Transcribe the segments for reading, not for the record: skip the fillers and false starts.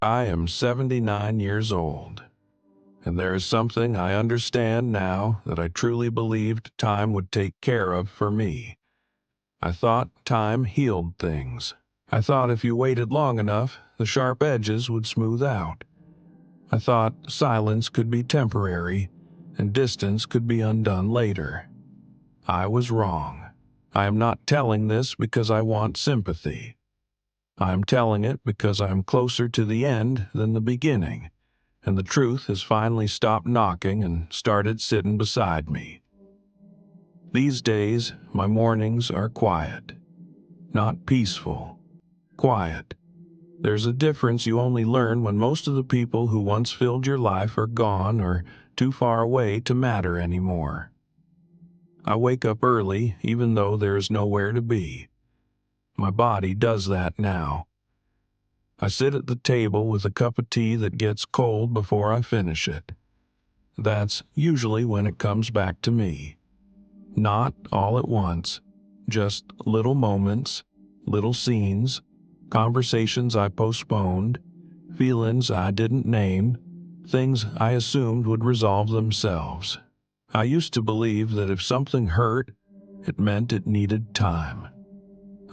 I am 79 years old, and there is something I understand now that I truly believed time would take care of for me. I thought time healed things. I thought if you waited long enough, the sharp edges would smooth out. I thought silence could be temporary, and distance could be undone later. I was wrong. I am not telling this because I want sympathy. I am telling it because I am closer to the end than the beginning, and the truth has finally stopped knocking and started sitting beside me. These days, my mornings are quiet. Not peaceful. Quiet. There's a difference you only learn when most of the people who once filled your life are gone or too far away to matter anymore. I wake up early even though there is nowhere to be. My body does that now. I sit at the table with a cup of tea that gets cold before I finish it. That's usually when it comes back to me. Not all at once, just little moments, little scenes, conversations I postponed, feelings I didn't name, things I assumed would resolve themselves. I used to believe that if something hurt, it meant it needed time.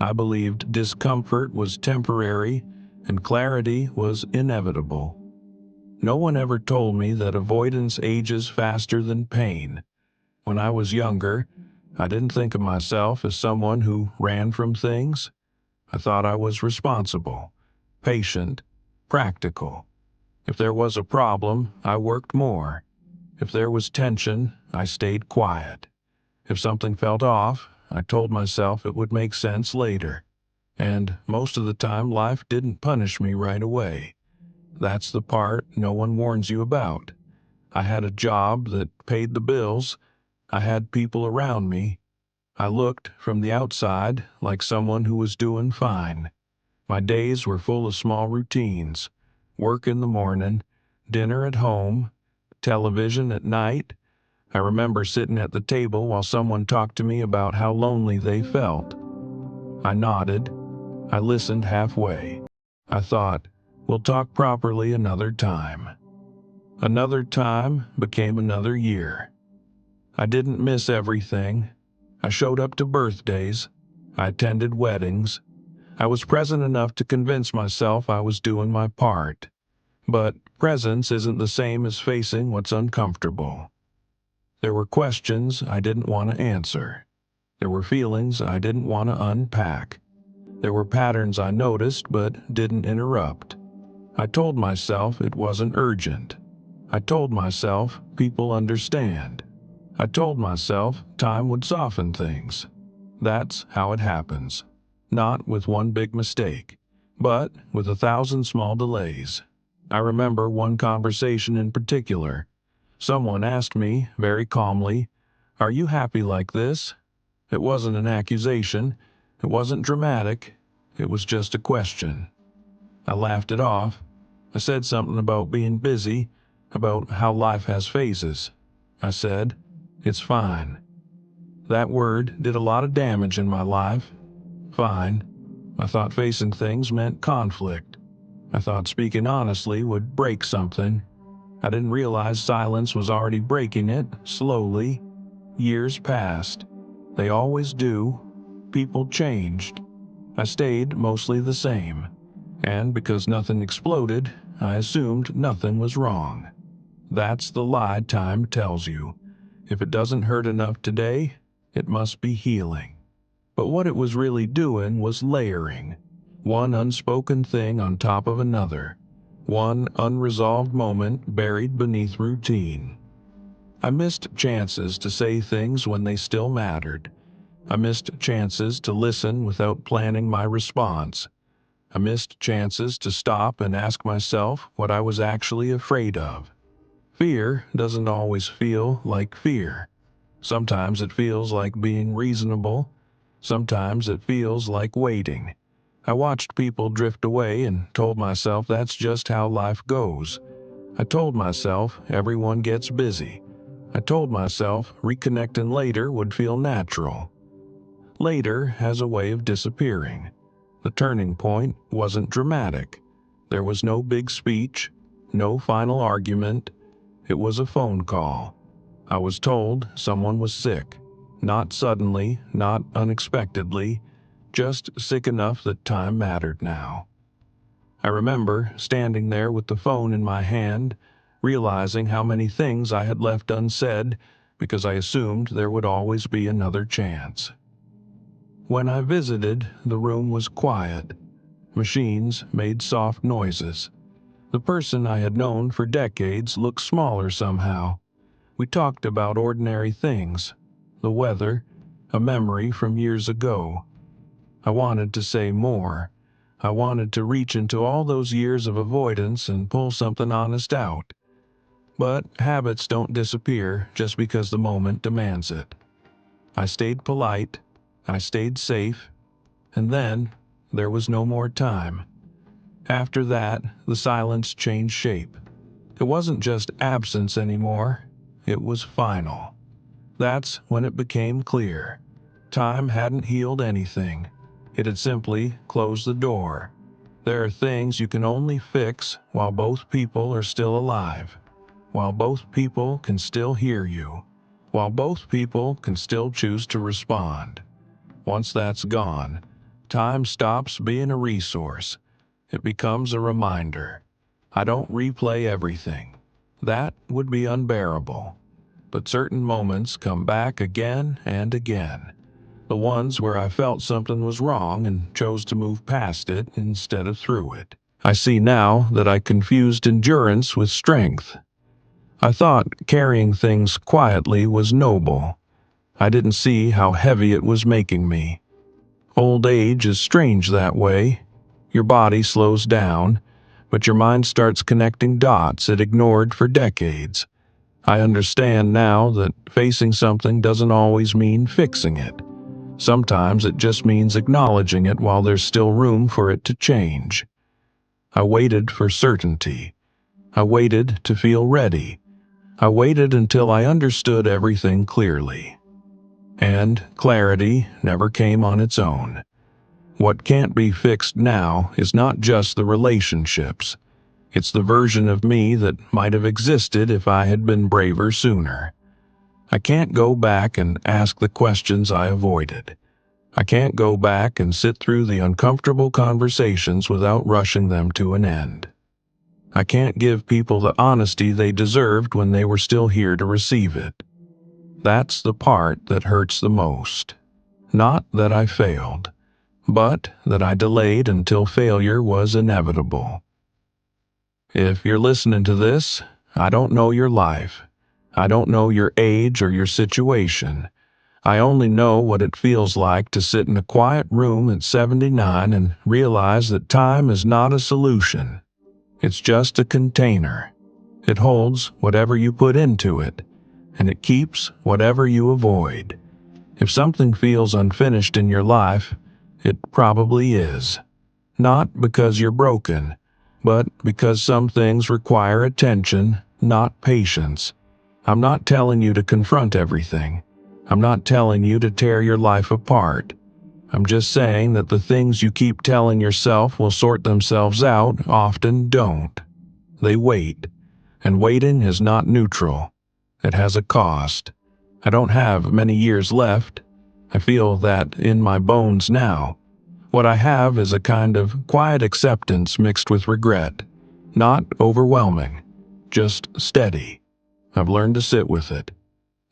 I believed discomfort was temporary and clarity was inevitable. No one ever told me that avoidance ages faster than pain. When I was younger, I didn't think of myself as someone who ran from things. I thought I was responsible, patient, practical. If there was a problem, I worked more. If there was tension, I stayed quiet. If something felt off, I told myself it would make sense later. And most of the time, life didn't punish me right away. That's the part no one warns you about. I had a job that paid the bills. I had people around me. I looked from the outside like someone who was doing fine. My days were full of small routines. Work in the morning, dinner at home, television at night. I remember sitting at the table while someone talked to me about how lonely they felt. I nodded. I listened halfway. I thought, we'll talk properly another time. Another time became another year. I didn't miss everything. I showed up to birthdays. I attended weddings. I was present enough to convince myself I was doing my part. But presence isn't the same as facing what's uncomfortable. There were questions I didn't want to answer. There were feelings I didn't want to unpack. There were patterns I noticed but didn't interrupt. I told myself it wasn't urgent. I told myself people understand. I told myself time would soften things. That's how it happens. Not with one big mistake, but with 1,000 small delays. I remember one conversation in particular. Someone asked me, very calmly, "Are you happy like this?" It wasn't an accusation. It wasn't dramatic. It was just a question. I laughed it off. I said something about being busy, about how life has phases. I said, "It's fine." That word did a lot of damage in my life. Fine. I thought facing things meant conflict. I thought speaking honestly would break something. I didn't realize silence was already breaking it, slowly. Years passed. They always do. People changed. I stayed mostly the same. And because nothing exploded, I assumed nothing was wrong. That's the lie time tells you. If it doesn't hurt enough today, it must be healing. But what it was really doing was layering. One unspoken thing on top of another. One unresolved moment buried beneath routine. I missed chances to say things when they still mattered. I missed chances to listen without planning my response. I missed chances to stop and ask myself what I was actually afraid of. Fear doesn't always feel like fear. Sometimes it feels like being reasonable. Sometimes it feels like waiting. I watched people drift away and told myself that's just how life goes. I told myself everyone gets busy. I told myself reconnecting later would feel natural. Later has a way of disappearing. The turning point wasn't dramatic. There was no big speech, no final argument. It was a phone call. I was told someone was sick. Not suddenly, not unexpectedly, just sick enough that time mattered now. I remember standing there with the phone in my hand, realizing how many things I had left unsaid because I assumed there would always be another chance. When I visited, the room was quiet. Machines made soft noises. The person I had known for decades looked smaller somehow. We talked about ordinary things, the weather, a memory from years ago. I wanted to say more. I wanted to reach into all those years of avoidance and pull something honest out. But habits don't disappear just because the moment demands it. I stayed polite, I stayed safe, and then there was no more time. After that, the silence changed shape. It wasn't just absence anymore, it was final. That's when it became clear. Time hadn't healed anything. It had simply closed the door. There are things you can only fix while both people are still alive, while both people can still hear you, while both people can still choose to respond. Once that's gone, time stops being a resource. It becomes a reminder. I don't replay everything. That would be unbearable. But certain moments come back again and again. The ones where I felt something was wrong and chose to move past it instead of through it. I see now that I confused endurance with strength. I thought carrying things quietly was noble. I didn't see how heavy it was making me. Old age is strange that way. Your body slows down, but your mind starts connecting dots it ignored for decades. I understand now that facing something doesn't always mean fixing it. Sometimes it just means acknowledging it while there's still room for it to change. I waited for certainty. I waited to feel ready. I waited until I understood everything clearly. And clarity never came on its own. What can't be fixed now is not just the relationships. It's the version of me that might have existed if I had been braver sooner. I can't go back and ask the questions I avoided. I can't go back and sit through the uncomfortable conversations without rushing them to an end. I can't give people the honesty they deserved when they were still here to receive it. That's the part that hurts the most. Not that I failed, but that I delayed until failure was inevitable. If you're listening to this, I don't know your life. I don't know your age or your situation. I only know what it feels like to sit in a quiet room at 79 and realize that time is not a solution. It's just a container. It holds whatever you put into it, and it keeps whatever you avoid. If something feels unfinished in your life, it probably is. Not because you're broken, but because some things require attention, not patience. I'm not telling you to confront everything. I'm not telling you to tear your life apart. I'm just saying that the things you keep telling yourself will sort themselves out often don't. They wait. And waiting is not neutral. It has a cost. I don't have many years left. I feel that in my bones now. What I have is a kind of quiet acceptance mixed with regret. Not overwhelming, just steady. I've learned to sit with it.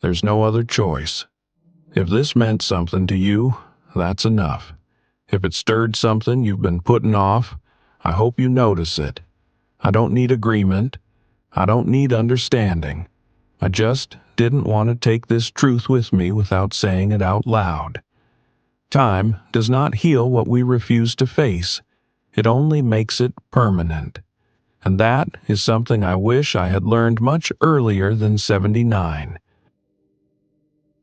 There's no other choice. If this meant something to you, that's enough. If it stirred something you've been putting off, I hope you notice it. I don't need agreement. I don't need understanding. I just didn't want to take this truth with me without saying it out loud. Time does not heal what we refuse to face. It only makes it permanent. And that is something I wish I had learned much earlier than 79.